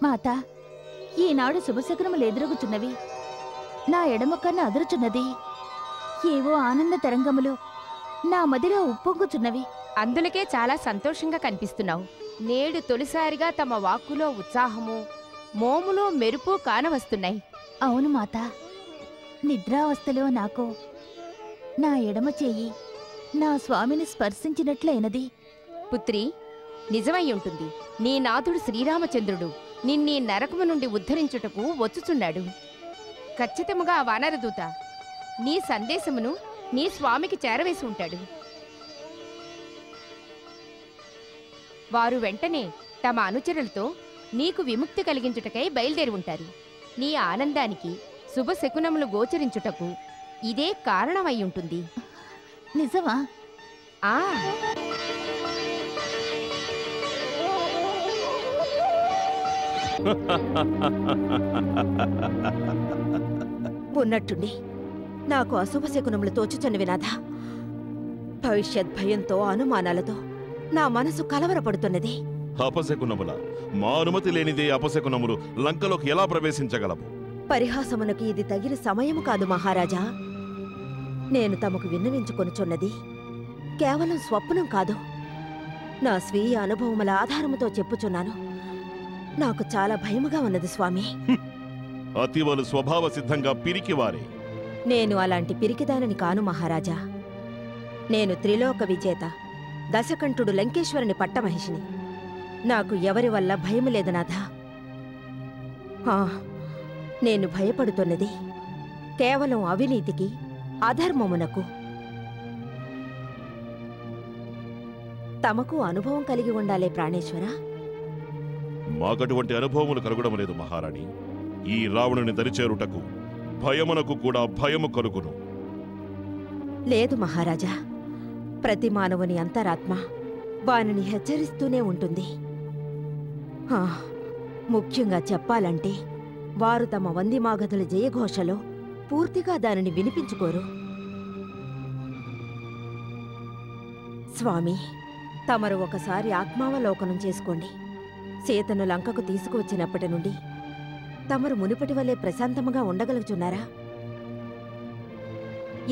మాత, ఈనాడు శుభశకునములు ఎదురుగుచున్నవి. నా ఎడమ కన్ను అదురుచున్నది. ఏవో ఆనంద తరంగములు నా మదిలో ఉప్పొంగుచున్నవి. అందులకే చాలా సంతోషంగా కనిపిస్తున్నావు. నేడు తొలిసారిగా తమ వాక్కులో ఉత్సాహము, మోములో మెరుపు కానవస్తున్నాయి. అవును మాత, నిద్రావస్థలో నాకు నా ఎడమ చేయి నా స్వామిని స్పర్శించినట్లయినది. పుత్రి, నిజమై ఉంటుంది. నీ నాథుడు శ్రీరామచంద్రుడు నిన్నీ నరకము నుండి ఉద్ధరించుటకు వచ్చుచున్నాడు. ఖచ్చితముగా ఆ వానరదూత నీ సందేశమును నీ స్వామికి చేరవేసి ఉంటాడు. వారు వెంటనే తమ అనుచరులతో నీకు విముక్తి కలిగించుటకై బయలుదేరి ఉంటారు. నీ ఆనందానికి శుభశకునములు గోచరించుటకు ఇదే కారణమై ఉంటుంది. నిజమా? ఆ ఉన్నట్టుండి నాకు అశుభ శకునములు తోచుచున్నవి నాథ. భవిష్యత్ భయంతో అనుమానాలతో నా మనసు కలవరపడుతున్నది. అపశకునముల మా అనుమతి లేనిదే అపశకునములు లంకలోకి ఎలా ప్రవేశించగలవు? పరిహాసమునకు ఇది తగిన సమయము కాదు మహారాజా. నేను తమకు విన్నవించుకొనుచున్నది కేవలం స్వప్నం కాదు. నా స్వీయ అనుభవముల ఆధారముతో చెప్పుచున్నాను. నాకు చాలా భయముగా ఉన్నది స్వామి. అతివలు స్వభావ సిద్ధంగా పిరికివారే. నేను అలాంటి పిరికిదానని కాను మహారాజా. నేను త్రిలోక విజేత దశకంఠుడు లంకేశ్వరుని పట్టమహిషిని. నాకు ఎవరి వల్ల భయము లేదు నాథా. నేను భయపడుతున్నది కేవలం అవినీతికి, అధర్మమునకు. తమకు అనుభవం కలిగి ఉండాలే ప్రాణేశ్వర. మాకటువంటి అనుభవములు కలుగడం లేదు మహారాణి. ఈ రావణుని దరిచేరుటకు భయమునకు కూడా భయము కలుగును. లేదు మహారాజా. ప్రతి మానవుని అంతరాత్మ వానిని హెచ్చరిస్తూనే ఉంటుంది. ముఖ్యంగా చెప్పాలంటే వారు తమ వందిమాగధుల జయఘోషలో పూర్తిగా దానిని వినిపించుకోరు. స్వామి, తమరు ఒకసారి ఆత్మావలోకనం చేసుకోండి. సీతను లంకకు తీసుకువచ్చినప్పటి నుండి తమరు మునిపటి వల్లే ప్రశాంతముగా ఉండగలుగుచున్నారా?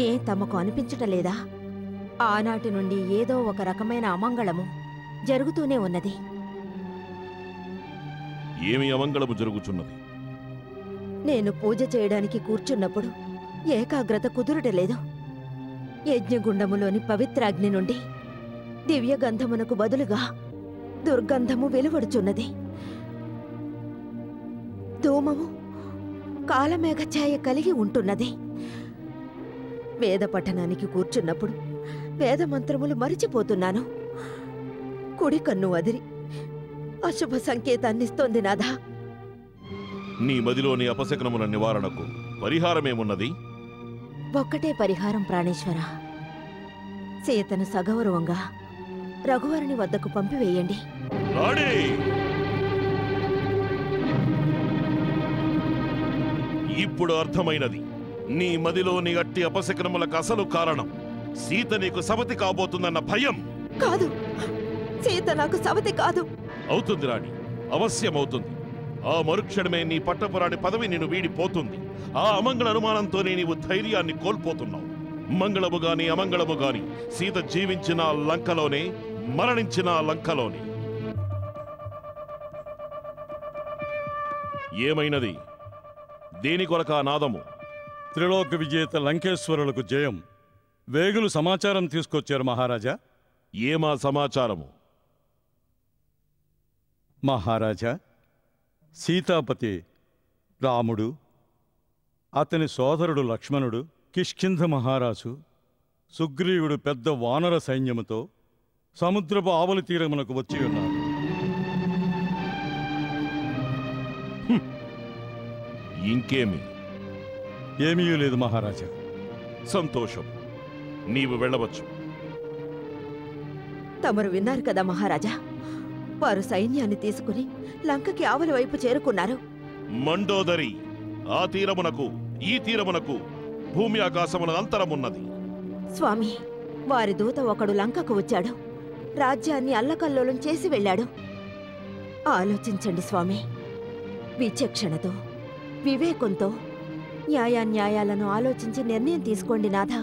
ఏ తమకు అనిపించటలేదా? ఆనాటి నుండి ఏదో ఒక రకమైన అమంగళము జరుగుతూనే ఉన్నది. ఏమి అమంగళము జరుగుచున్నది? నేను పూజ చేయడానికి కూర్చున్నప్పుడు ఏకాగ్రత కుదురటలేదు. యజ్ఞగుండములోని పవిత్రాగ్ని నుండి దివ్యగంధమునకు బదులుగా దుర్గంధము వెలువడుచున్నది. ధూమము కాలమేఘఛాయ కలిగి ఉంటున్నది. వేద పఠనానికి కూర్చున్నప్పుడు వేదమంత్రములు మరిచిపోతున్నాను. కుడి కన్ను అదిరి అశుభ సంకేతాన్నిస్తోంది నాథా. నీ మదిలోని అపశకునముల నివారణకు పరిహారమేమున్నది? ఒక్కటే పరిహారం ప్రాణేశ్వర. సీతను సగౌరవంగా రఘువరుని వద్దకు పంపివేయండి. ఇప్పుడు అర్థమైనది నీ మదిలోని అట్టి అపశకునములకు అసలు కారణం సీత నీకు సవతి కాబోతుందన్న భయం. కాదు, సీత నాకు సవతి కాదు. అవుతుంది రాణి, అవశ్యమవుతుంది. ఆ మరుక్షణమే నీ పట్టపురాణి పదవి నిన్ను వీడిపోతుంది. ఆ అమంగళ అనుమానంతోనే నీవు ధైర్యాన్ని కోల్పోతున్నావు. మంగళము గాని అమంగళము గాని సీత జీవించిన లంకలోనే, మరణించిన లంకలోనే. ఏమైనది? దేని కొరక నాదము? త్రిలోక విజేత లంకేశ్వరులకు జయం. వేగులు సమాచారం తీసుకొచ్చారు మహారాజా. ఏమా సమాచారము? మహారాజా, సీతాపతి రాముడు, అతని సోదరుడు లక్ష్మణుడు, కిష్కింధ మహారాజు, సుగ్రీవుడు పెద్ద వానర సైన్యముతో సముద్రపు ఆవలి తీరమునకు వచ్చి ఉన్నారు. ఇంకేమి? ఏమీ లేదు మహారాజా. సంతోషం, నీవు వెళ్ళవచ్చు. తమరు విన్నారు కదా మహారాజా, వారు సైన్యాన్ని తీసుకుని లంకకి ఆవలి వైపు చేరుకున్నారు. మండోదరి, ఆ తీరమునకు ఈ తీరమునకు భూమి ఆకాశముల అంతరమున్నది. స్వామి, వారి దూత ఒకడు లంకకు వచ్చాడు. రాజ్యాన్ని అల్లకల్లోలం చేసి వెళ్ళాడు. ఆలోచించండి స్వామి. విచక్షణతో, వివేకంతో న్యాయాన్యాయాలను ఆలోచించి నిర్ణయం తీసుకోండి నాథా.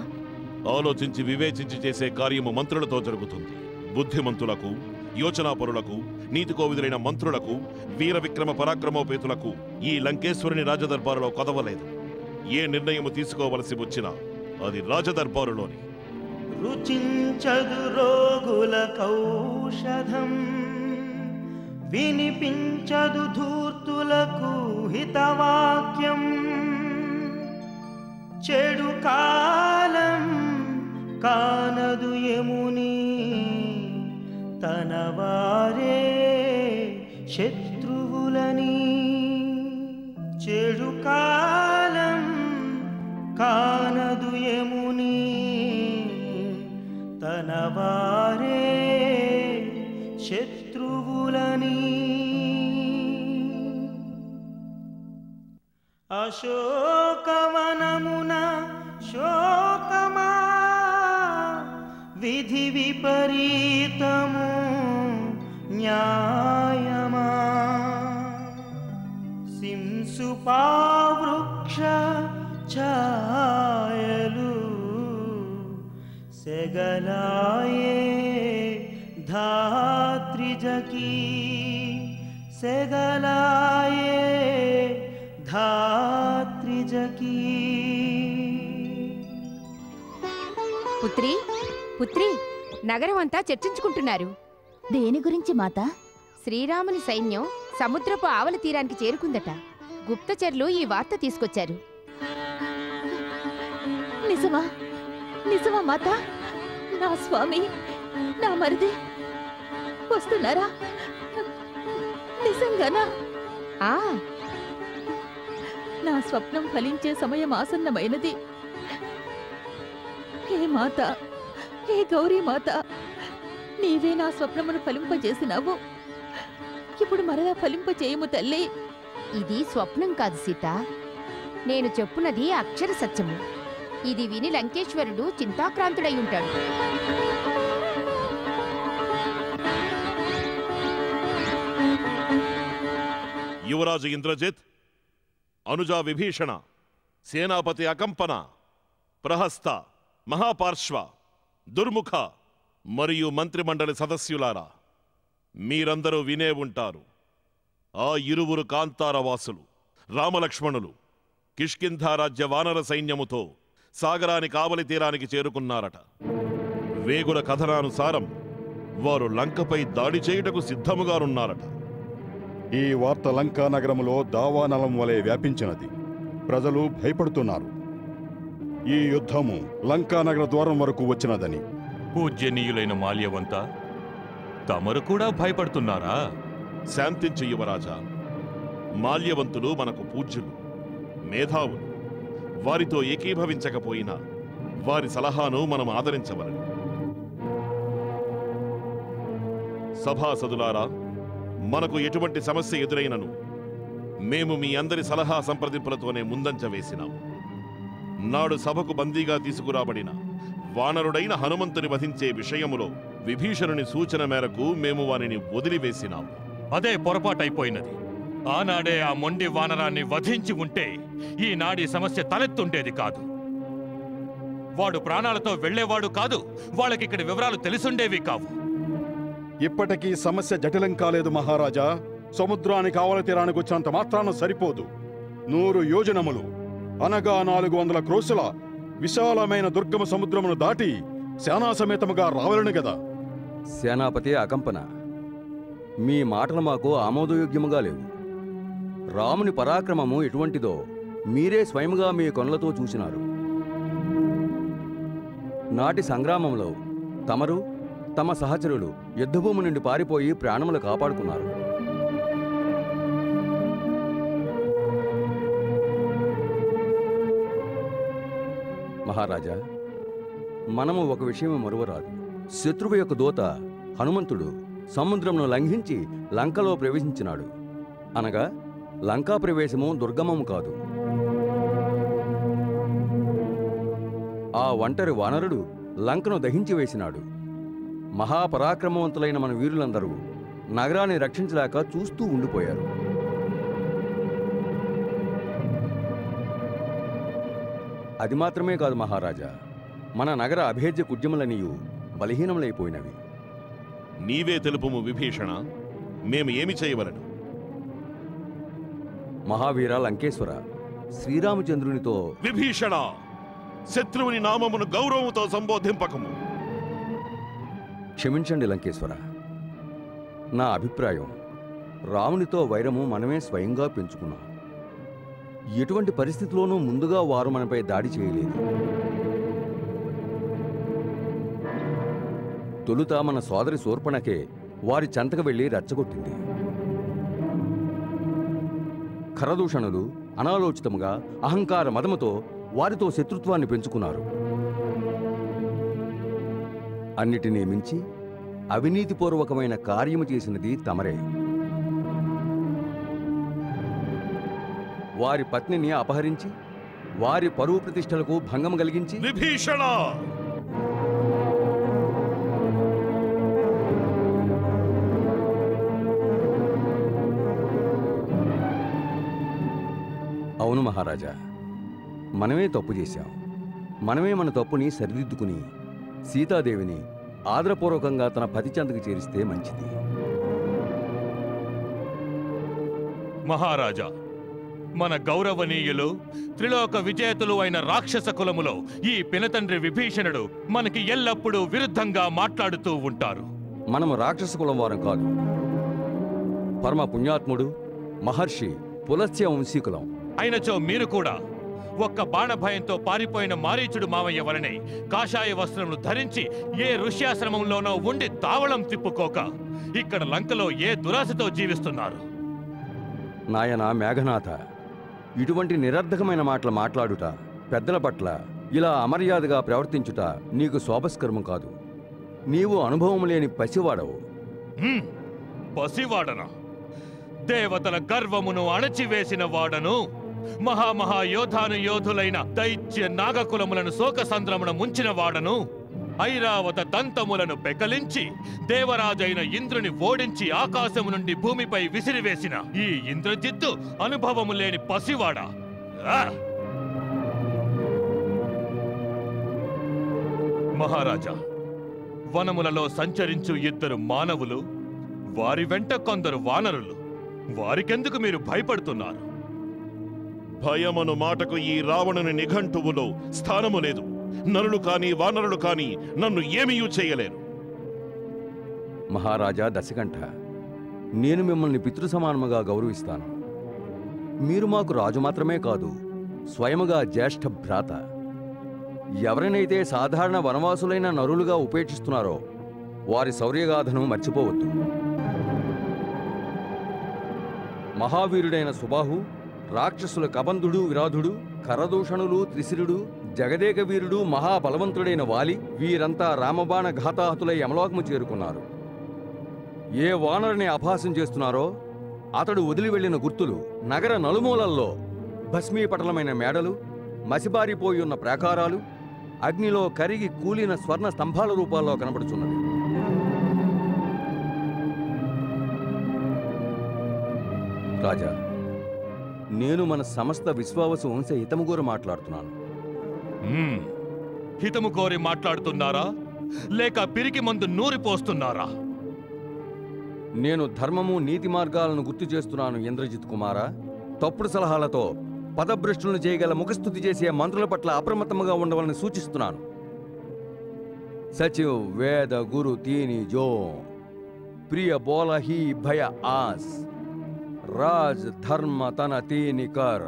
ఆలోచించి వివేచించి చేసే కార్యము మంత్రులతో జరుగుతుంది. బుద్ధిమంతులకు, యోచనాపరులకు, నీతికోవిదులైన మంత్రులకు, వీర విక్రమ పరాక్రమోపేతులకు ఈ లంకేశ్వరుని రాజదర్బారులో కొదవలేదు. ఏ నిర్ణయము తీసుకోవలసి వచ్చినా అది రాజదర్బారులోని. రుచించదు రోగుల కౌషధం, వినిపించదు ధూర్తులకు హితవాక్యం. చెడు కాలం కానదు యముని, తన వారే శత్రువులని. చెడు కాలం కానదు యముని, తన వారే శత్రువులని. అశోకవనమున శోకమా, విధి విపరీతము న్యాయమా. సింసుపావృక్ష ఛాయలు సెగలాయే ధాత్రిజకి, సెగలాయే ధాత్రిజకి. పుత్రి, పుత్రి, నగరం అంతా చర్చించుకుంటున్నారు. దేని గురించి మాతా? శ్రీరాముని సైన్యం సముద్రపు ఆవల తీరానికి చేరుకుందట. గుప్తచర్లు ఈ వార్త తీసుకొచ్చారు. నిజమా? నిజమా మాతా? నా స్వామి, నా మరిది వస్తున్నారా? నిజంగానా? ఆ నా స్వప్నం ఫలించే సమయం ఆసన్నమైనది. హే మాత, హే గౌరీ మాత, నీవే నా స్వప్నమును ఫలింపజేసినావు. ఇప్పుడు మరలా ఫలింపజేయము తల్లి. ఇది స్వప్నం కాదు సీత, నేను చెప్పున్నది అక్షర సత్యము. ఇది విని లంకేశ్వరుడు చింతాక్రాంతుడై ఉంటాడు. యువరాజు ఇంద్రజిత్, అనుజా విభీషణ, సేనాపతి అకంపన, ప్రహస్త, మహాపార్శ్వ, దుర్ముఖ మరియు మంత్రిమండలి సదస్యులారా, మీరందరూ వినే ఉంటారు. ఆ ఇరువురు కాంతారవాసులు రామలక్ష్మణులు కిష్కింధారాజ్య వానర సైన్యముతో సాగరానికి ఆవలి తీరానికి చేరుకున్నారట. వేగుల కథనానుసారం వారు లంకపై దాడి చేయుటకు సిద్ధముగానున్నారట. ఈ వార్త లంకా నగరములో దావానలం వలె వ్యాపించినది. ప్రజలు భయపడుతున్నారు. ఈ యుద్ధము లంకా నగర ద్వారం వరకు వచ్చినదని. పూజ్యనీయులైన మాల్యవంత, తమరు కూడా భయపడుతున్నారా? శాంతించు యువరాజా. మాల్యవంతులు మనకు పూజ్యులు, మేధావులు. వారితో ఏకీభవించకపోయినా వారి సలహాను మనం ఆదరించవలను. సభాసదులారా, మనకు ఎటువంటి సమస్య ఎదురైనను మేము మీ అందరి సలహా సంప్రదింపులతోనే ముందంచ వేసినాము. నాడు సభకు బందీగా తీసుకురాబడిన వానరుడైన హనుమంతుని వధించే విషయములో విభీషణుని సూచన మేరకు మేము వారిని వదిలివేసినాము. అదే పొరపాటైపోయినది. ఆనాడే ఆ మొండి వానరాన్ని వధించి ఉంటే ఈనాడి సమస్య తలెత్తుండేది కాదు. వాడు ప్రాణాలతో వెళ్లేవాడు కాదు. వాళ్ళకిక్కడ వివరాలు తెలిసుండేవి కావు. ఇప్పటికీ సమస్య జటిలం కాలేదు మహారాజా. సముద్రానికి ఆవల తీరానికి వచ్చినంత మాత్రాన సరిపోదు. 100 యోజనములు అనగా 400 క్రోసుల విశాలమైన దుర్గమ సముద్రమును దాటి సేనాసమేతముగా రావలను గదా. సేనాపతి అకంపన, మీ మాటలు మాకు ఆమోదయోగ్యముగా లేవు. రాముని పరాక్రమము ఎటువంటిదో మీరే స్వయముగా మీ కనులతో చూసినారు. నాటి సంగ్రామంలో తమరు, తమ సహచరులు యుద్ధభూమి నుండి పారిపోయి ప్రాణములు కాపాడుకున్నారు. మహారాజా, మనము ఒక విషయం మరువరాదు. శత్రువు యొక్క దూత హనుమంతుడు సముద్రంను లంఘించి లంకలో ప్రవేశించినాడు. అనగా లంకా ప్రవేశము దుర్గమము కాదు. ఆ ఒంటరి వానరుడు లంకను దహించి వేసినాడు. మహాపరాక్రమవంతులైన మన వీరులందరూ నగరాన్ని రక్షించలేక చూస్తూ ఉండిపోయారు. అది మాత్రమే కాదు మహారాజా, మన నగర అభేద్య కుడ్యములనియు బలహీనములైపోయినవి. నీవే తెలుపుము విభీషణ, మేము ఏమి చేయవలను? మహావీర లంకేశ్వర, శ్రీరామచంద్రునితో విభీషణ, శత్రువుని నామమును గౌరవముతో సంబోధింపకము. క్షమించండి లంకేశ్వర, నా అభిప్రాయం రామునితో వైరము మనమే స్వయంగా పెంచుకున్నాం. ఎటువంటి పరిస్థితిలోనూ ముందుగా వారు మనపై దాడి చేయలేదు. తొలుత మన సోదరి శూర్పణకే వారి చెంతకు వెళ్లి రెచ్చగొట్టింది. ఖరదూషణులు అనాలోచితముగా అహంకార మదముతో వారితో శత్రుత్వాన్ని పెంచుకున్నారు. అన్నిటినీ మించి అవినీతిపూర్వకమైన కార్యము చేసినది తమరే. వారి పత్నిని అపహరించి వారి పరువు ప్రతిష్టలకు భంగం కలిగించి విభీషణ, అవును మహారాజా, మనమే తప్పు చేశాం. మనమే మన తప్పుని సరిదిద్దుకుని సీతాదేవిని ఆదరపూర్వకంగా తన పతి చెంతకు చేరిస్తే మంచిది. మహారాజా, మన గౌరవనీయులు త్రిలోక విజేతలు అయిన రాక్షస కులములో ఈ పినతండ్రి విభీషణుడు మనకి ఎల్లప్పుడూ విరుద్ధంగా మాట్లాడుతూ ఉంటారు. మనము రాక్షస కులం వారం కాదు. పరమ పుణ్యాత్ముడు మహర్షి పులస్త్య వంశీకులం. అయినచో మీరు కూడా ఒక్క బాణభయంతో పారిపోయిన మారీచుడు మావయ్య వలనే కాషాయ వస్త్రమును ధరించి ఏ ఋష్యాశ్రమంలోనో ఉండి తావళం తిప్పుకోక ఇక్కడ లంకలో ఏ దురాశతో జీవిస్తున్నారు. నాయన మేఘనాథ, ఇటువంటి నిరర్ధకమైన మాటలు మాట్లాడుట, పెద్దల పట్ల ఇలా అమర్యాదగా ప్రవర్తించుట నీకు శోభస్కరము కాదు. నీవు అనుభవం లేని పసివాడవు. పసివాడనా? దేవతల గర్వమును అణచివేసిన వాడను. మహాయోధానుయోధులైన దైత్య నాగకులములను శోకసంద్రమున ముంచిన వాడను. ఐరావత దంతములను పెకలించి దేవరాజైన ఇంద్రుని ఓడించి ఆకాశము నుండి భూమిపై విసిరివేసిన ఈ ఇంద్రజిత్తు అనుభవము లేని పసివాడా? మహారాజా, వనములలో సంచరించు ఇద్దరు మానవులు, వారి వెంట కొందరు వానరులు. వారికెందుకు మీరు భయపడుతున్నారు? భయమను మాటకు ఈ రావణుని నిఘంటువులో స్థానము లేదు. నరులు కాని వానరులు కాని నన్ను ఏమీయూ చేయలేరు. మహారాజా దశకంఠ, నేను మిమ్మల్ని పితృ సమానముగా గౌరవిస్తాను. మీరు మాకు రాజు మాత్రమే కాదు, స్వయముగా జ్యేష్ఠ భ్రాత. ఎవరినైతే సాధారణ వనవాసులైన నరులుగా ఉపేక్షిస్తున్నారో వారి శౌర్యగాథను మర్చిపోవద్దు. మహావీరుడైన సుబాహు, రాక్షసుల కబంధుడు విరాధుడు, ఖరదూషణులు త్రిశిరుడు, జగదేక వీరుడు, మహాబలవంతుడైన వాలి, వీరంతా రామబాణ ఘాతాహతులై యమలోకము చేరుకున్నారు. ఏ వానరుని అపహాసం చేస్తున్నారో అతడు వదిలి వెళ్లిన గుర్తులు నగర నలుమూలల్లో భస్మీపటలమైన మేడలు, మసిబారిపోయి ఉన్న ప్రాకారాలు, అగ్నిలో కరిగి కూలిన స్వర్ణ స్తంభాల రూపాల్లో కనబడుచున్నవి. రాజా, నేను మన సమస్త విశ్వావసు వంశ హితము కోరి మాట్లాడుతున్నాను. హితము కోరి మాట్లాడుతున్నారా, లేక పిరికి మందు నూరిపోస్తున్నారా? నేను ధర్మము నీతి మార్గాలను గుర్తు చేస్తున్నాను ఇంద్రజిత్ కుమారా. తప్పుడు సలహాలతో పదభ్రష్టులను చేయగల ముఖస్థుతి చేసే మంత్రుల పట్ల అప్రమత్తముగా ఉండవాలని సూచిస్తున్నాను. సచివ్ వేద గురు తీని జో ప్రియ బోల హీ భయ ఆస్ రాజ్ ధర్మ తన తీని కర్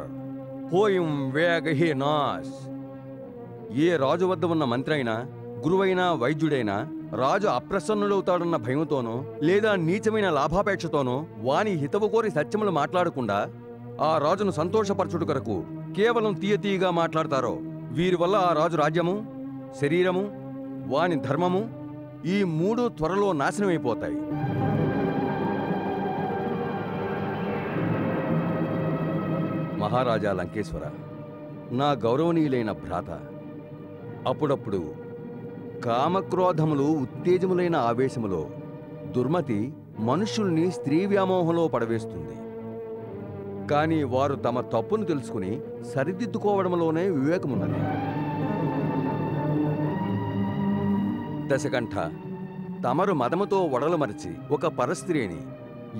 హోయం వేగ హీ నాస్. ఏ రాజు వద్ద ఉన్న మంత్రి అయినా, గురువైనా, వైద్యుడైనా రాజు అప్రసన్నుడవుతాడన్న భయంతోనో లేదా నీచమైన లాభాపేక్షతోనో వాని హితవు కోరి సత్యములు మాట్లాడకుండా ఆ రాజును సంతోషపరచుడు కొరకు కేవలం తీయతీయగా మాట్లాడతారో వీరి వల్ల ఆ రాజు రాజ్యము, శరీరము, వాని ధర్మము ఈ మూడు త్వరలో నాశనమైపోతాయి. మహారాజా లంకేశ్వర, నా గౌరవనీయులైన భ్రాత, అప్పుడప్పుడు కామక్రోధములు ఉత్తేజములైన ఆవేశములో దుర్మతి మనుష్యుల్ని స్త్రీ వ్యామోహంలో పడవేస్తుంది. కానీ వారు తమ తప్పును తెలుసుకుని సరిదిద్దుకోవడంలోనే వివేకమున్నది. దశకంఠ, తమరు మదముతో వడలు మరిచి ఒక పరస్త్రీని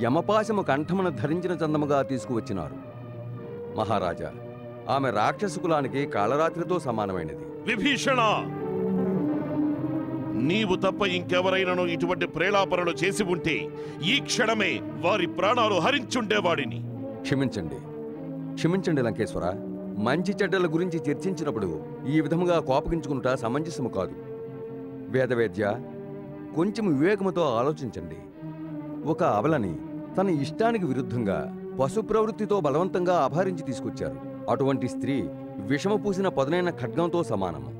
యమపాశము కంఠమును ధరించిన చందముగా తీసుకువచ్చినారు. మహారాజా, ఆమె రాక్షస కులానికి కాళరాత్రితో సమానమైనది. విభీషణ, నీవు తప్ప ఇంకెవరైనాను ఇటువంటి ప్రేలాపనలు చేసి ఉంటే ఈ క్షణమే వారి ప్రాణాలు హరించుండేవాడిని. క్షమించండి, క్షమించండి లంకేశ్వర. మంచి చెడ్డల గురించి చర్చించినప్పుడు ఈ విధముగా కోపగించుకుంటా సమంజసము కాదు. వేదవేద్య, కొంచెం వివేకముతో ఆలోచించండి. ఒక అబలని తన ఇష్టానికి విరుద్ధంగా పశు ప్రవృత్తితో బలవంతంగా అపహరించి తీసుకొచ్చారు. అటువంటి స్త్రీ విషము పూసిన పదునైన ఖడ్గంతో సమానము.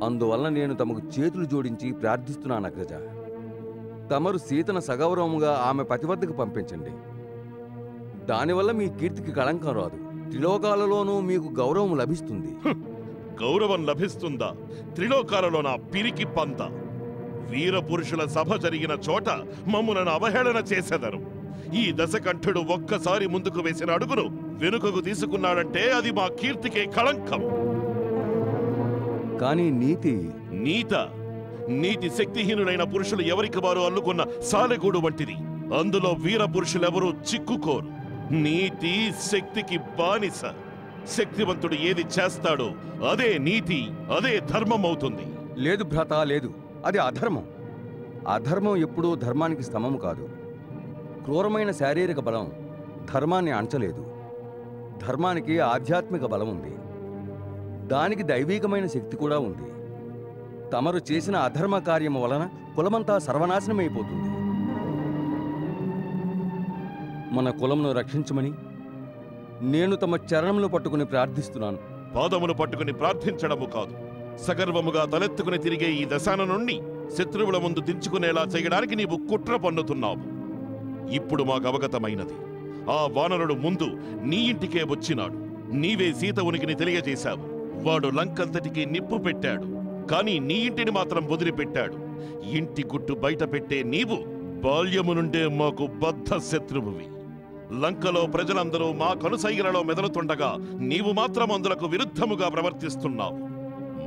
అందువలన నేను తమకు చేతులు జోడించి ప్రార్థిస్తున్నాను అగ్రజ. తమరు సీతను సగౌరవముగా ఆమె పతివద్దకు పంపించండి. దానివల్ల మీ కీర్తికి కళంకం రాదు. త్రిలోకాలలోనూ మీకు గౌరవం లభిస్తుంది. గౌరవం లభిస్తుందా? త్రిలోకాలలో నా పిరికి పంత. వీరపురుషుల సభ జరిగిన చోట మమ్ములను అవహేళన చేసెదరు. ఈ దశకంఠుడు ఒక్కసారి ముందుకు వేసిన అడుగును వెనుకకు తీసుకున్నాడంటే అది మా కీర్తికే కళంకం. కానీ నీతి శక్తిహీనులైన పురుషులు ఎవరికి వారు అల్లుకున్న సాలెగూడు వంటిది. అందులో వీర పురుషులెవరూ చిక్కుకోరు. నీతి శక్తికి బానిస. శక్తివంతుడు ఏది చేస్తాడో అదే నీతి, అదే ధర్మం అవుతుంది. లేదు భ్రాత, లేదు. అది అధర్మం. అధర్మం ఎప్పుడూ ధర్మానికి స్తమము కాదు. క్రూరమైన శారీరక బలం ధర్మాన్ని అణచలేదు. ధర్మానికి ఆధ్యాత్మిక బలం ఉంది. దానికి దైవీకమైన శక్తి కూడా ఉంది. తమరు చేసిన అధర్మ కార్యము వలన కులమంతా సర్వనాశనమైపోతుంది. మన కులమును రక్షించమని నేను తమ చరణములు పట్టుకుని ప్రార్థిస్తున్నాను. పాదములు పట్టుకుని ప్రార్థించడము కాదు, సగర్వముగా తలెత్తుకుని తిరిగే ఈ దశాన నుండి శత్రువుల ముందు దించుకునేలా చేయడానికి నీవు కుట్ర పన్నుతున్నావు. ఇప్పుడు మాకు అవగతమైనది. ఆ వానరుడు ముందు నీ ఇంటికే వచ్చినాడు. నీవే సీత ఉనికిని తెలియజేశావు. వాడు లంకంతటికి నిప్పు పెట్టాడు, కానీ నీ ఇంటిని మాత్రం వదిలిపెట్టాడు. ఇంటి గుట్టు బయట పెట్టే నీవు బాల్యము నుండే మాకు బద్ధ శత్రువువి. లంకలో ప్రజలందరూ మా కనుసైగలలో మెదలుతుండగా నీవు మాత్రం అందులకు విరుద్ధముగా ప్రవర్తిస్తున్నావు.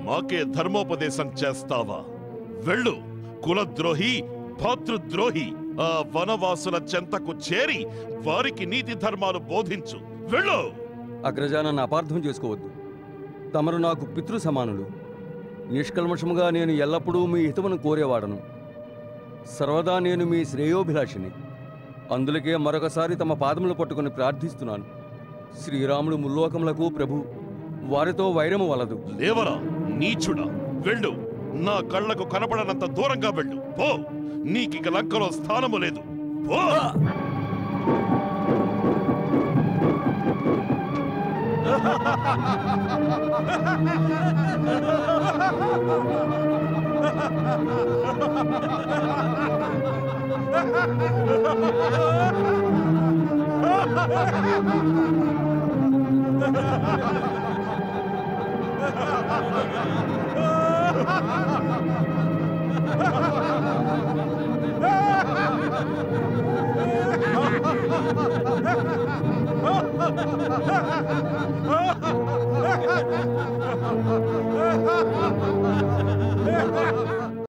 మాకే ధర్మోపదేశం చేస్తావా? వెళ్ళు, కులద్రోహి, భాతృద్రోహి. ఆ వనవాసుల చెంతకు చేరి వారికి నీతి ధర్మాలు బోధించు. వెళ్ళు. అగ్రజా, నన్ను అపార్థం చేసుకోవద్దు. తమరు నాకు పితృ సమానులు. నిష్కల్మషముగా నేను ఎల్లప్పుడూ మీ హితమును కోరేవాడను. సర్వదా నేను మీ శ్రేయోభిలాషిని. అందులకే మరొకసారి తమ పాదములు పట్టుకుని ప్రార్థిస్తున్నాను. శ్రీరాముడు ముల్లోకములకు ప్రభు. వారితో వైరము వలదు. లేవరా నీచుడా, వెళ్ళు. నా కళ్లకు కనపడనంత దూరంగా వెళ్ళు. పో, నీకిక లంకలో స్థానము లేదు. పో.